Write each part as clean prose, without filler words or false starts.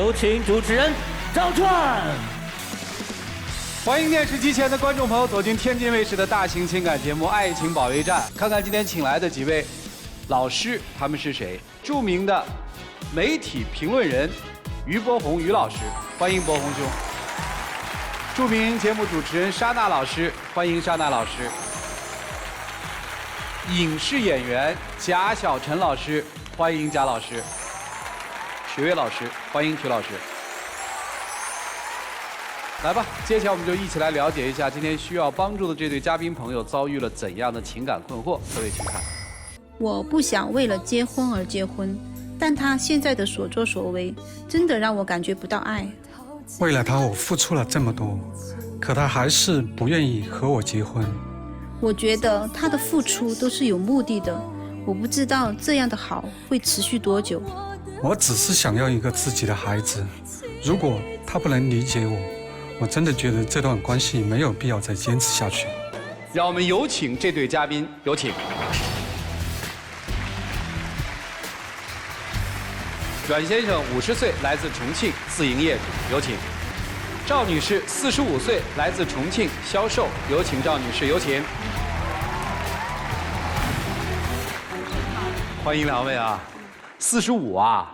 有请主持人赵传。欢迎电视机前的观众朋友走进天津卫视的大型情感节目《爱情保卫战》，看看今天请来的几位老师，他们是谁？著名的媒体评论人于伯宏于老师，欢迎伯宏兄。著名节目主持人莎娜老师，欢迎莎娜老师。影视演员贾小晨老师，欢迎贾老师。许巍老师，欢迎许老师。来吧，接下来我们就一起来了解一下今天需要帮助的这对嘉宾朋友遭遇了怎样的情感困惑。各位请看。我不想为了结婚而结婚，但他现在的所作所为，真的让我感觉不到爱。为了他，我付出了这么多，可他还是不愿意和我结婚。我觉得他的付出都是有目的的，我不知道这样的好会持续多久。我只是想要一个自己的孩子，如果他不能理解我，我真的觉得这段关系没有必要再坚持下去。让我们有请这对嘉宾，有请。阮先生50岁，来自重庆，自营业主，有请。赵女士45岁，来自重庆，销售，有请赵女士，有请。欢迎两位啊，45啊，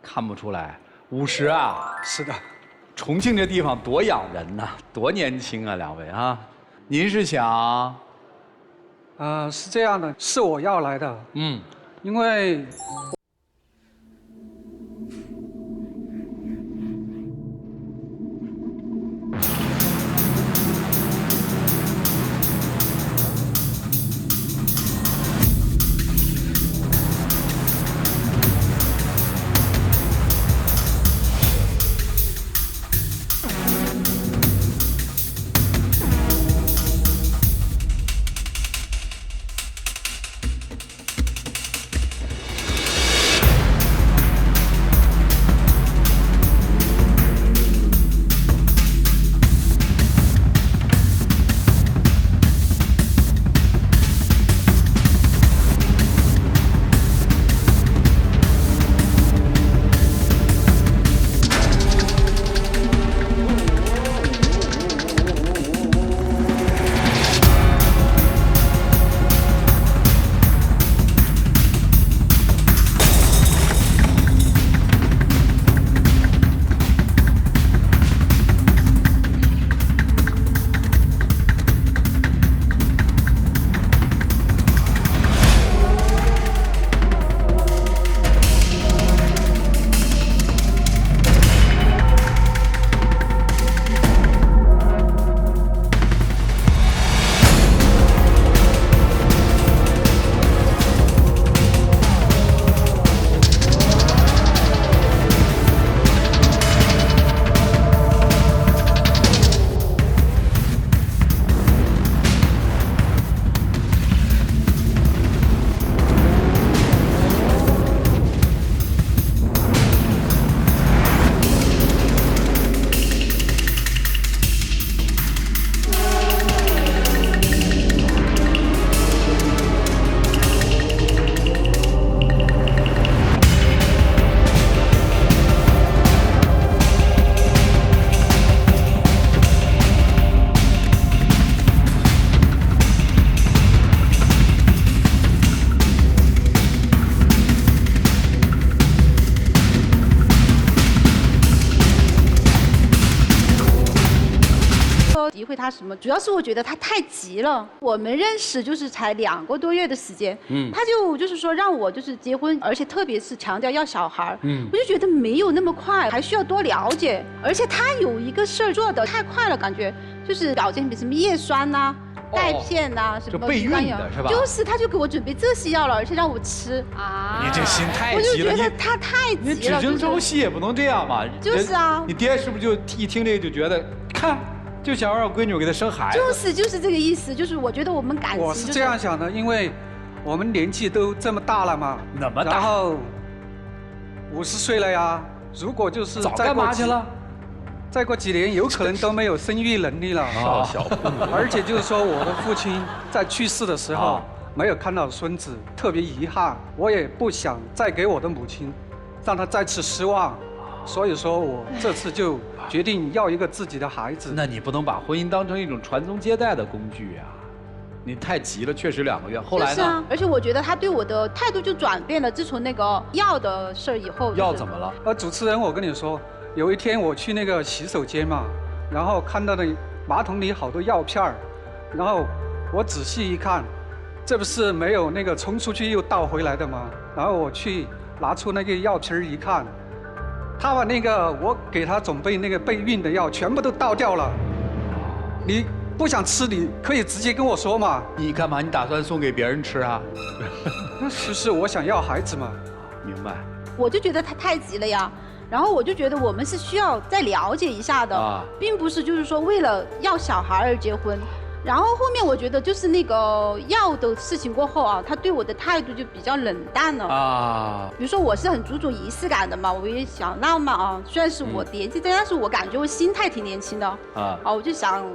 看不出来，50啊，是的。重庆这地方多养人呐，多年轻啊，两位啊，您是想？是这样的，是我要来的。因为。诋毁他什么？主要是我觉得他太急了。我们认识就是才2个多月的时间，他就是说让我就是结婚，而且特别是强调要小孩，我就觉得没有那么快，还需要多了解。而且他有一个事儿做的太快了，感觉就是表现比什么叶酸呐、钙片呐、什么备孕的是吧？就是他就给我准备这些药了，而且让我吃啊。你这心太急了，我就觉得他太急了。你只争朝夕也不能这样嘛。就是啊。你爹是不是就一听这个就觉得看？就想让闺女给他生孩子，就是这个意思，就是我觉得我们感情、我是这样想的，因为我们年纪都这么大了嘛，那么大，然后50岁了呀，如果就是早干嘛去了？再过几年有可能都没有生育能力了，少小不女。而且就是说我的父亲在去世的时候没有看到孙子，特别遗憾，我也不想再给我的母亲让她再次失望。所以说我这次就决定要一个自己的孩子。那你不能把婚姻当成一种传宗接代的工具呀、你太急了，确实2个月。后来呢？是啊，而且我觉得他对我的态度就转变了。自从那个药的事儿以后、药怎么了？主持人，我跟你说，有一天我去那个洗手间嘛，然后看到那马桶里好多药片儿，然后我仔细一看，这不是没有那个冲出去又倒回来的吗？然后我去拿出那个药瓶儿一看，他把那个我给他准备那个备孕的药全部都倒掉了。你不想吃，你可以直接跟我说嘛。你干嘛？你打算送给别人吃啊？是我想要孩子嘛。明白。我就觉得他太急了呀。然后我就觉得我们是需要再了解一下的，并不是就是说为了要小孩而结婚。然后后面我觉得就是那个药的事情过后啊，他对我的态度就比较冷淡了啊。比如说我是很注重仪式感的嘛，我也想浪漫啊。虽然是我年纪大，但是我感觉我心态挺年轻的啊。我就想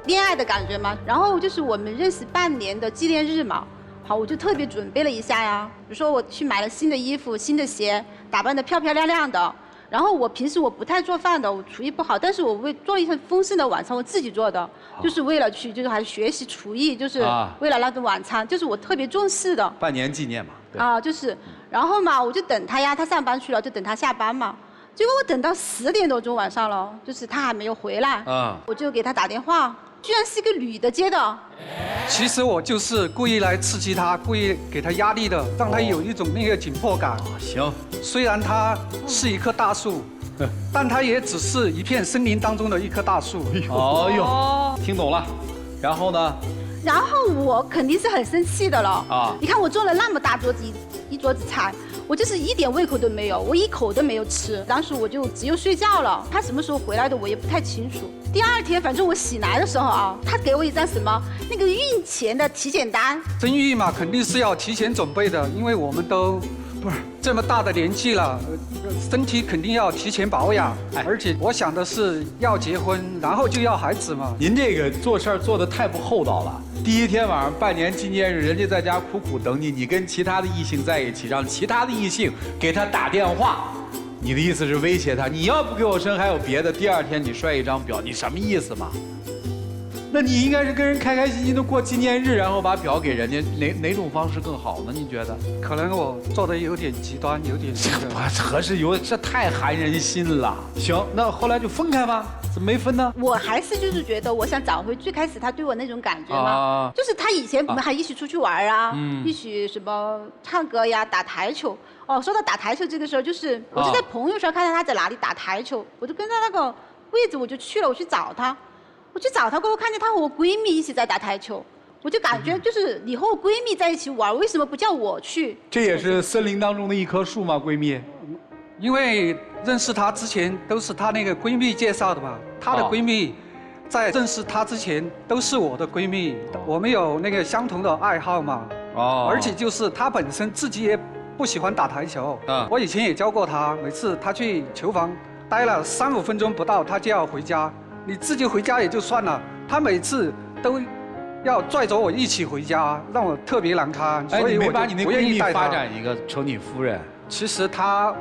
恋爱的感觉嘛。然后就是我们认识半年的纪念日嘛，好，我就特别准备了一下呀。比如说我去买了新的衣服、新的鞋，打扮得漂漂亮亮的。然后我平时我不太做饭的，我厨艺不好，但是我做了一顿丰盛的晚餐，我自己做的，就是为了去，就是还学习厨艺，就是为了那顿晚餐，就是我特别重视的。半年纪念嘛。就是，然后嘛，我就等他呀，他上班去了，就等他下班嘛。结果我等到10点多钟晚上了，就是他还没有回来，我就给他打电话，居然是一个女的接的。其实我就是故意来刺激他，故意给他压力的，让他有一种那个紧迫感。行，虽然他是一棵大树，但他也只是一片森林当中的一棵大树。哦呦，听懂了。然后呢？然后我肯定是很生气的了你看我做了那么大桌子一桌子菜，我就是一点胃口都没有，我一口都没有吃。当时我就只有睡觉了，他什么时候回来的我也不太清楚。第2天反正我醒来的时候他给我一张什么那个孕前的体检单。生育嘛，肯定是要提前准备的，因为我们都不是这么大的年纪了，身体肯定要提前保养。而且我想的是要结婚，然后就要孩子嘛。您这个做事儿做得太不厚道了。第1天晚上半年纪念日，人家在家苦苦等你，你跟其他的异性在一起，让其他的异性给他打电话。你的意思是威胁他，你要不给我生还有别的。第2天你摔一张表，你什么意思嘛？那你应该是跟人开开心心的过纪念日，然后把表给人家，哪种方式更好呢？你觉得？可能我做的有点极端，有点这个。不合适，这太寒人心了。行，那后来就分开吧？怎么没分呢？我还是就是觉得我想找回最开始他对我那种感觉嘛，就是他以前我们还一起出去玩一起什么唱歌呀、打台球。说到打台球这个事儿，就是我就在朋友圈看到他在哪里打台球，我就跟着那个位置我就去了，我去找他。我去找她过后，看见她和我闺蜜一起在打台球，我就感觉就是你和我闺蜜在一起玩，为什么不叫我去？这也是森林当中的一棵树吗？闺蜜？因为认识她之前都是她那个闺蜜介绍的嘛，她的闺蜜在认识她之前都是我的闺蜜，我们有那个相同的爱好嘛。而且就是她本身自己也不喜欢打台球。我以前也教过她，每次她去球房待了3、5分钟不到，她就要回家。你自己回家也就算了，他每次都要拽着我一起回家，让我特别难堪。所以我就不愿意带他。发展一个成你夫人。其实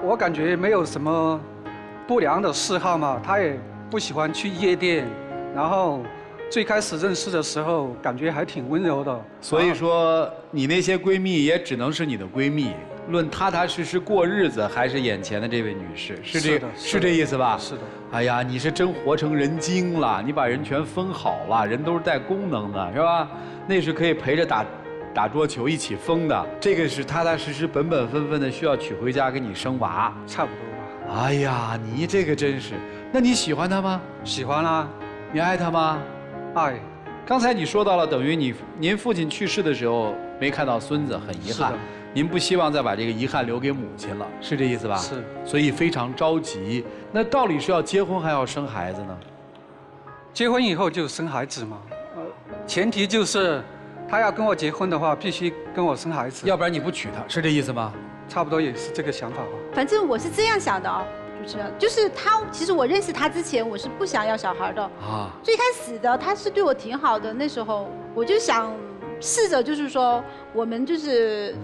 我感觉没有什么不良的嗜好嘛，他也不喜欢去夜店，然后最开始认识的时候感觉还挺温柔的。所以说你那些闺蜜也只能是你的闺蜜。论踏踏实实过日子，还是眼前的这位女士，是这意思吧？是的。哎呀，你是真活成人精了，你把人全分好了，人都是带功能的，是吧？那是可以陪着打桌球一起疯的，这个是踏踏实实、本本分分的，需要娶回家给你生娃，差不多吧？哎呀，你这个真是，那你喜欢他吗？喜欢啊。你爱他吗？爱。刚才你说到了，等于您父亲去世的时候没看到孙子，很遗憾。您不希望再把这个遗憾留给母亲了，是这意思吧？是。所以非常着急。那到底是要结婚还要生孩子呢？结婚以后就生孩子嘛。前提就是他要跟我结婚的话，必须跟我生孩子，要不然你不娶她，是这意思吗？差不多也是这个想法吧。反正我是这样想的主持人，就是他，其实我认识他之前，我是不想要小孩的最开始的他是对我挺好的，那时候我就想试着就是说，我们就是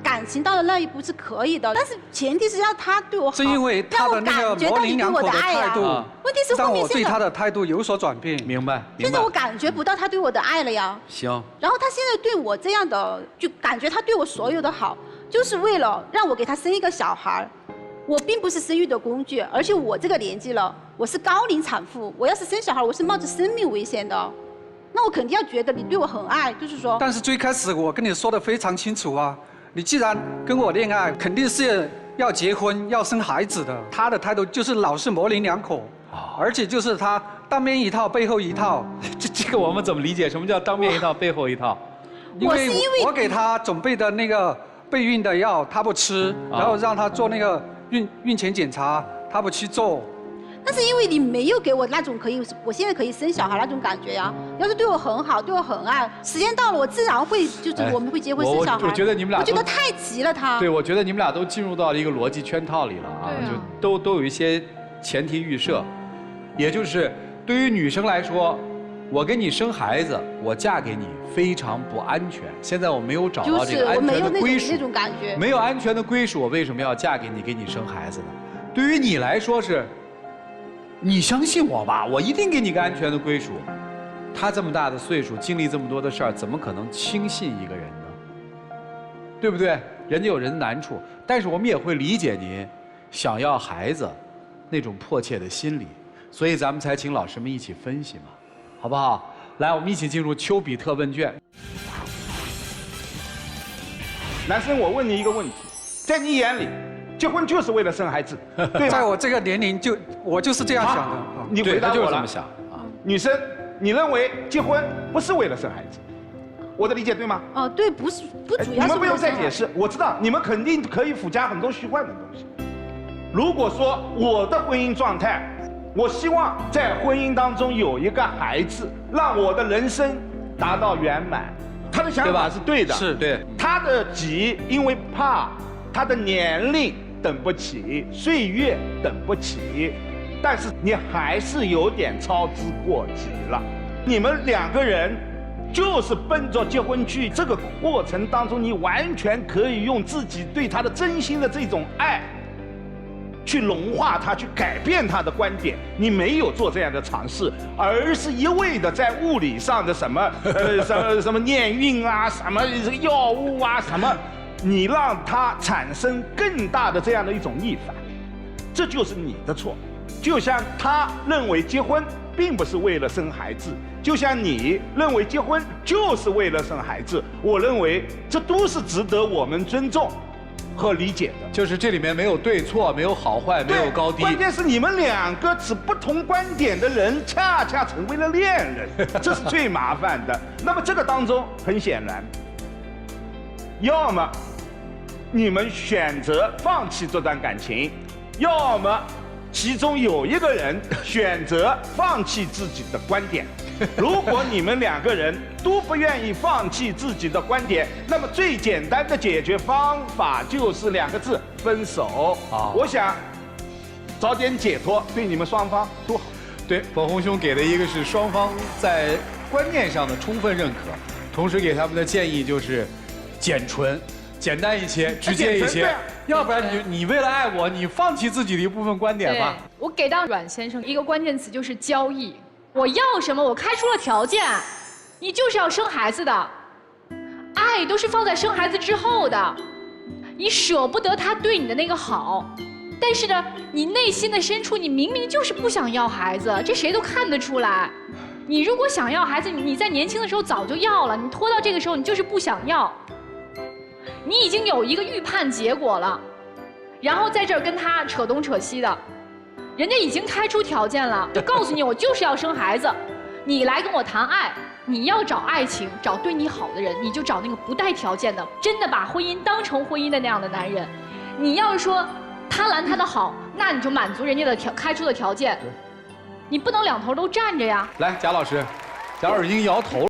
感情到了那一步是可以的，但是前提是要他对我好，是因为他的那个模棱两可的态度，问题是后让面现在我对他的态度有所转变。明白。现在我感觉不到他对我的爱了呀。行。然后他现在对我这样的，就感觉他对我所有的好，就是为了让我给他生一个小孩。我并不是生育的工具，而且我这个年纪了，我是高龄产妇，我要是生小孩，我是冒着生命危险的。那我肯定要觉得你对我很爱，就是说。但是最开始我跟你说的非常清楚啊，你既然跟我恋爱，肯定是要结婚、要生孩子的。他的态度就是老是模棱两可，而且就是他当面一套，背后一套。这个我们怎么理解？什么叫当面一套，背后一套？因为我给他准备的那个备孕的药，他不吃，然后让他做那个孕前检查，他不去做。但是因为你没有给我那种我现在可以生小孩那种感觉呀。要是对我很好，对我很爱，时间到了，我自然会我们会结婚生小孩。我觉得你们俩，我觉得太急了他。对，我觉得你们俩都进入到了一个逻辑圈套里了啊，就都有一些前提预设，也就是对于女生来说，我给你生孩子，我嫁给你非常不安全。现在我没有找到这个安全的归属，那种感觉，没有安全的归属，我为什么要嫁给你，给你生孩子呢？对于你来说是。你相信我吧，我一定给你个安全的归属。他这么大的岁数，经历这么多的事儿，怎么可能轻信一个人呢？对不对？人家有人的难处，但是我们也会理解您想要孩子那种迫切的心理，所以咱们才请老师们一起分析嘛，好不好？来，我们一起进入丘比特问卷。男生，我问你一个问题，在你眼里，结婚就是为了生孩子，对吗？在我这个年龄我就是这样想的。你回答我了。就是这么想啊。女生，你认为结婚不是为了生孩子？我的理解对吗？哦，对，不主要是。你们不用再解释，我知道你们肯定可以附加很多虚幻的东西。如果说我的婚姻状态，我希望在婚姻当中有一个孩子，让我的人生达到圆满，他的想法是对的，是对。他的急，因为怕。他的年龄等不起，岁月等不起，但是你还是有点操之过急了。你们两个人就是奔着结婚去，这个过程当中，你完全可以用自己对他的真心的这种爱，去融化他，去改变他的观点。你没有做这样的尝试，而是一味的在物理上的什么什么验孕啊，什么这个药物啊，什么。你让他产生更大的这样的一种逆反，这就是你的错。就像他认为结婚并不是为了生孩子，就像你认为结婚就是为了生孩子，我认为这都是值得我们尊重和理解的。就是这里面没有对错，没有好坏，没有高低。关键是你们两个持不同观点的人，恰恰成为了恋人，这是最麻烦的。那么这个当中，很显然。要么你们选择放弃这段感情，要么其中有一个人选择放弃自己的观点。如果你们两个人都不愿意放弃自己的观点，那么最简单的解决方法就是2个字：分手。我想早点解脱，对你们双方都好。对，本红兄给的一个是双方在观念上的充分认可，同时给他们的建议就是简纯、简单一些、直接一些，要不然你为了爱我，你放弃自己的一部分观点吧。我给到阮先生一个关键词就是交易，我要什么我开出了条件，你就是要生孩子的，爱都是放在生孩子之后的，你舍不得他对你的那个好，但是呢，你内心的深处你明明就是不想要孩子，这谁都看得出来。你如果想要孩子，你在年轻的时候早就要了，你拖到这个时候，你就是不想要。你已经有一个预判结果了，然后在这儿跟他扯东扯西的，人家已经开出条件了，就告诉你我就是要生孩子，你来跟我谈爱，你要找爱情，找对你好的人，你就找那个不带条件的，真的把婚姻当成婚姻的那样的男人。你要是说贪婪他的好，那你就满足人家的开出的条件。你不能两头都站着呀。来，贾老师，贾老师已经摇头了。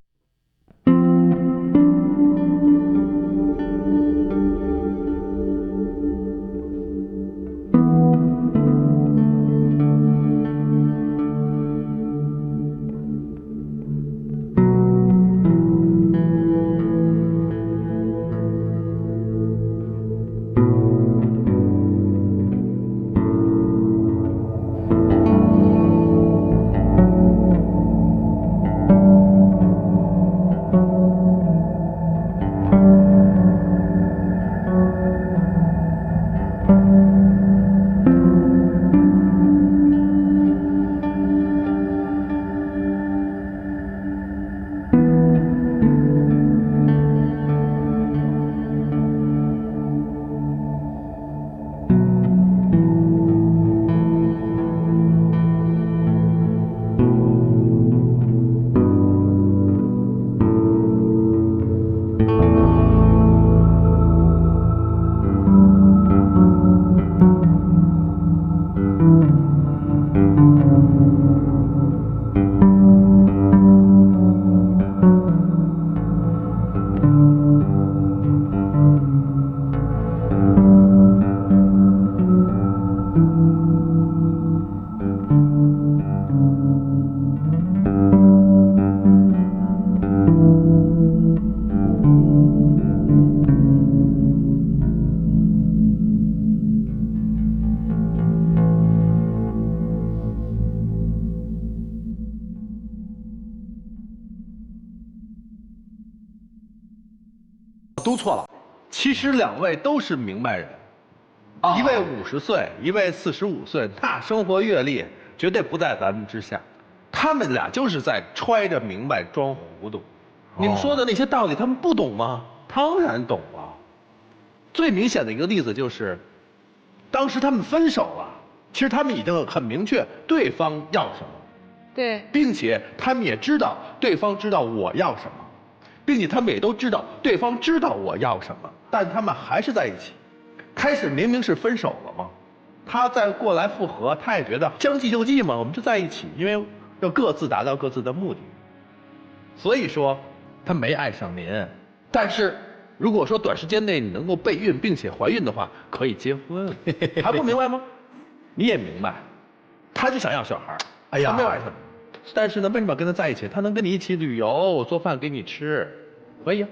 都错了。其实2位都是明白人，一位50岁，一位45岁，那生活阅历绝对不在咱们之下。他们俩就是在揣着明白装糊涂。你们说的那些道理，他们不懂吗？当然懂啊。最明显的一个例子就是，当时他们分手了，其实他们已经很明确对方要什么，对，并且他们也知道对方知道我要什么，并且他们也都知道对方知道我要什么，但他们还是在一起。开始明明是分手了嘛，他再过来复合，他也觉得将计就计嘛，我们就在一起，因为要各自达到各自的目的。所以说他没爱上您，但是如果说短时间内你能够备孕并且怀孕的话，可以结婚。还不明白吗？你也明白，他就想要小孩，哎呀，他没有爱上你，但是呢，为什么要跟他在一起？他能跟你一起旅游，做饭给你吃，可以啊。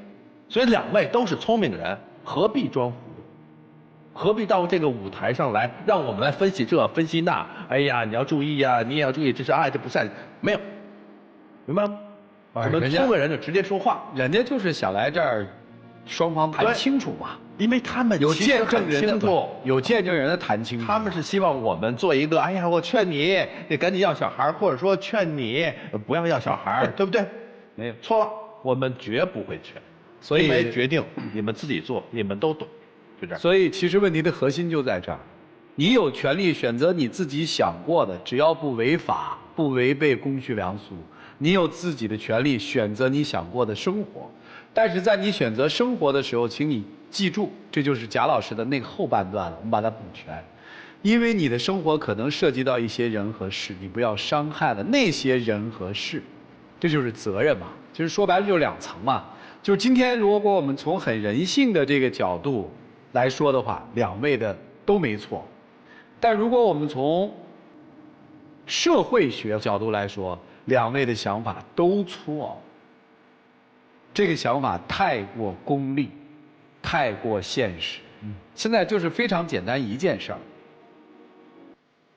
所以2位都是聪明人，何必装糊涂？何必到这个舞台上来，让我们来分析这分析那？哎呀，你要注意呀，你也要注意，这是爱，这不是爱，没有，明白吗？我们聪明人就直接说话，人家就是想来这儿，双方谈清楚嘛。因为他们有其实见证人很清楚，有见证人的谈清楚。他们是希望我们做一个，哎呀，我劝你得赶紧要小孩，或者说劝你不要小孩，对不对？没有错了，我们绝不会劝。所以因为决定你们自己做，你们都懂，就这样。所以其实问题的核心就在这儿，你有权利选择你自己想过的，只要不违法、不违背公序良俗，你有自己的权利选择你想过的生活。但是在你选择生活的时候，请你记住，这就是贾老师的那个后半段了，我们把它补全。因为你的生活可能涉及到一些人和事，你不要伤害了那些人和事，这就是责任嘛。其实说白了就是2层嘛。就是今天如果我们从很人性的这个角度来说的话，2位的都没错。但如果我们从社会学角度来说，2位的想法都错。这个想法太过功利，太过现实。现在就是非常简单一件事儿。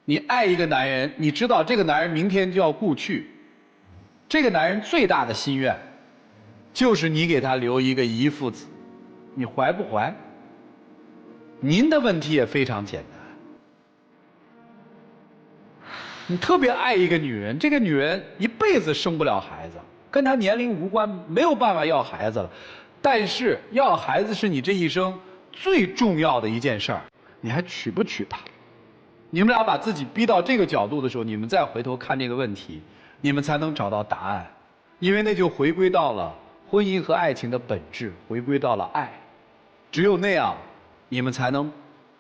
你爱一个男人，你知道这个男人明天就要故去，这个男人最大的心愿就是你给他留一个遗腹子，你怀不怀？您的问题也非常简单。你特别爱一个女人，这个女人一辈子生不了孩子，跟她年龄无关，没有办法要孩子了。但是要孩子是你这一生最重要的一件事儿，你还娶不娶她？你们俩把自己逼到这个角度的时候，你们再回头看这个问题，你们才能找到答案。因为那就回归到了婚姻和爱情的本质，回归到了爱。只有那样，你们才能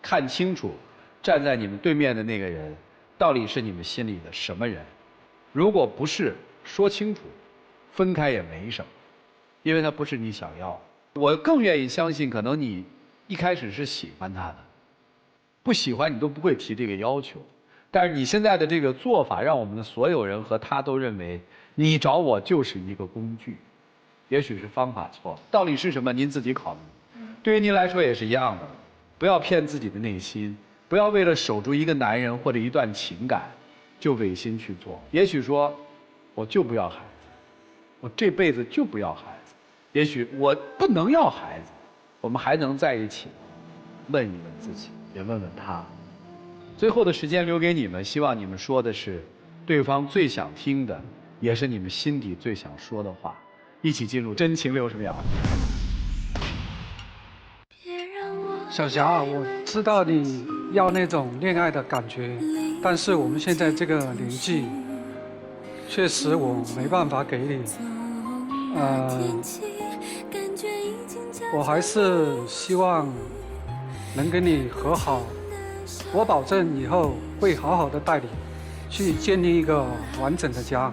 看清楚站在你们对面的那个人到底是你们心里的什么人。如果不是，说清楚，分开也没什么，因为他不是你想要的。我更愿意相信，可能你一开始是喜欢他的，不喜欢你都不会提这个要求。但是你现在的这个做法，让我们的所有人和他都认为你找我就是一个工具。也许是方法错，道理是什么您自己考虑。对于您来说也是一样的，不要骗自己的内心，不要为了守住一个男人或者一段情感就违心去做。也许说我就不要孩子，我这辈子就不要孩子，也许我不能要孩子，我们还能在一起。问一问自己，也问问他。最后的时间留给你们，希望你们说的是对方最想听的，也是你们心底最想说的话。一起进入真情60秒。小霞，我知道你要那种恋爱的感觉，但是我们现在这个年纪，确实我没办法给你。我还是希望能跟你和好，我保证以后会好好的带你去建立一个完整的家。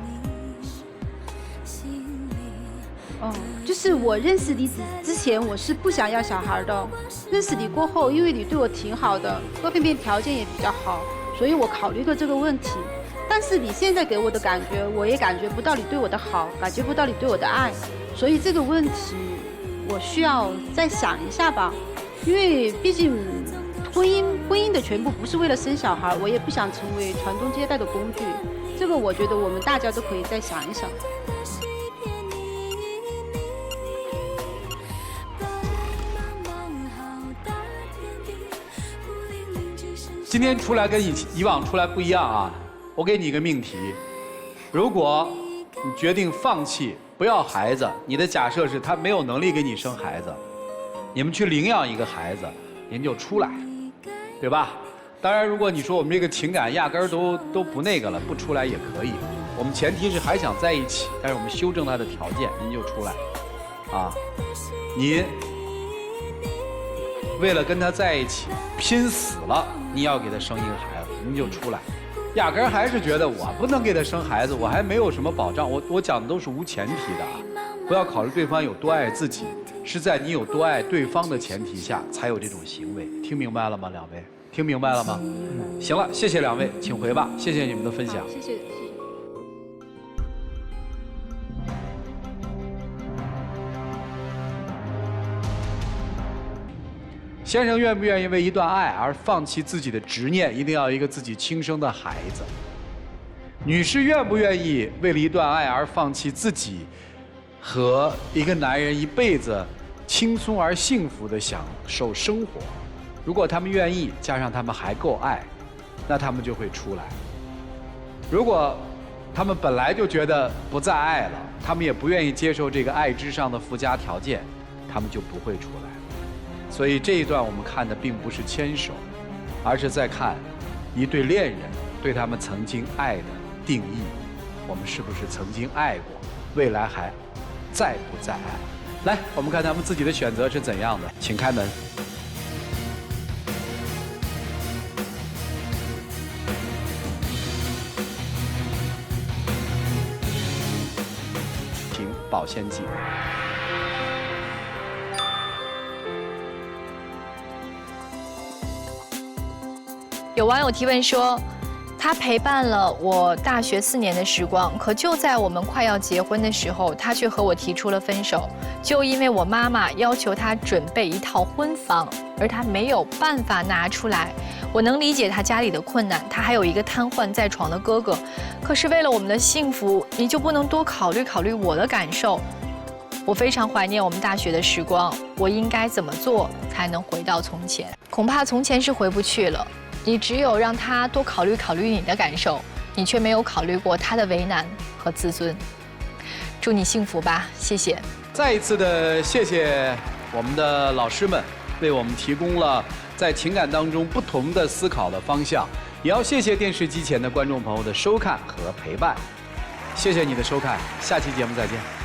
就是我认识你之前，我是不想要小孩的。认识你过后，因为你对我挺好的，各方面条件也比较好，所以我考虑过这个问题。但是你现在给我的感觉，我也感觉不到你对我的好，感觉不到你对我的爱，所以这个问题我需要再想一下吧。因为毕竟婚姻的全部不是为了生小孩，我也不想成为传宗接代的工具。这个我觉得我们大家都可以再想一想。今天出来跟以往出来不一样啊！我给你一个命题，如果你决定放弃不要孩子，你的假设是他没有能力给你生孩子，你们去领养一个孩子，您就出来，对吧？当然，如果你说我们这个情感压根儿都不那个了，不出来也可以。我们前提是还想在一起，但是我们修正他的条件，您就出来，啊，您为了跟他在一起拼死了，你要给他生一个孩子，您就出来。压根儿还是觉得我不能给他生孩子，我还没有什么保障。我讲的都是无前提的啊，不要考虑对方有多爱自己，是在你有多爱对方的前提下才有这种行为。听明白了吗，两位？听明白了吗？行了，谢谢两位，请回吧。谢谢你们的分享。谢谢。先生愿不愿意为一段爱而放弃自己的执念，一定要一个自己亲生的孩子？女士愿不愿意为了一段爱而放弃自己和一个男人一辈子轻松而幸福的享受生活？如果他们愿意，加上他们还够爱，那他们就会出来。如果他们本来就觉得不再爱了，他们也不愿意接受这个爱之上的附加条件，他们就不会出来。所以这一段我们看的并不是牵手，而是在看一对恋人对他们曾经爱的定义。我们是不是曾经爱过，未来还在不在爱？来，我们看他们自己的选择是怎样的，请开门。请保鲜剂。有网友提问说，他陪伴了我大学4年的时光，可就在我们快要结婚的时候，他却和我提出了分手，就因为我妈妈要求他准备一套婚房，而他没有办法拿出来。我能理解他家里的困难，他还有一个瘫痪在床的哥哥，可是为了我们的幸福，你就不能多考虑考虑我的感受？我非常怀念我们大学的时光，我应该怎么做才能回到从前？恐怕从前是回不去了。你只有让他多考虑考虑你的感受，你却没有考虑过他的为难和自尊。祝你幸福吧，谢谢。再一次的谢谢我们的老师们，为我们提供了在情感当中不同的思考的方向。也要谢谢电视机前的观众朋友的收看和陪伴。谢谢你的收看，下期节目再见。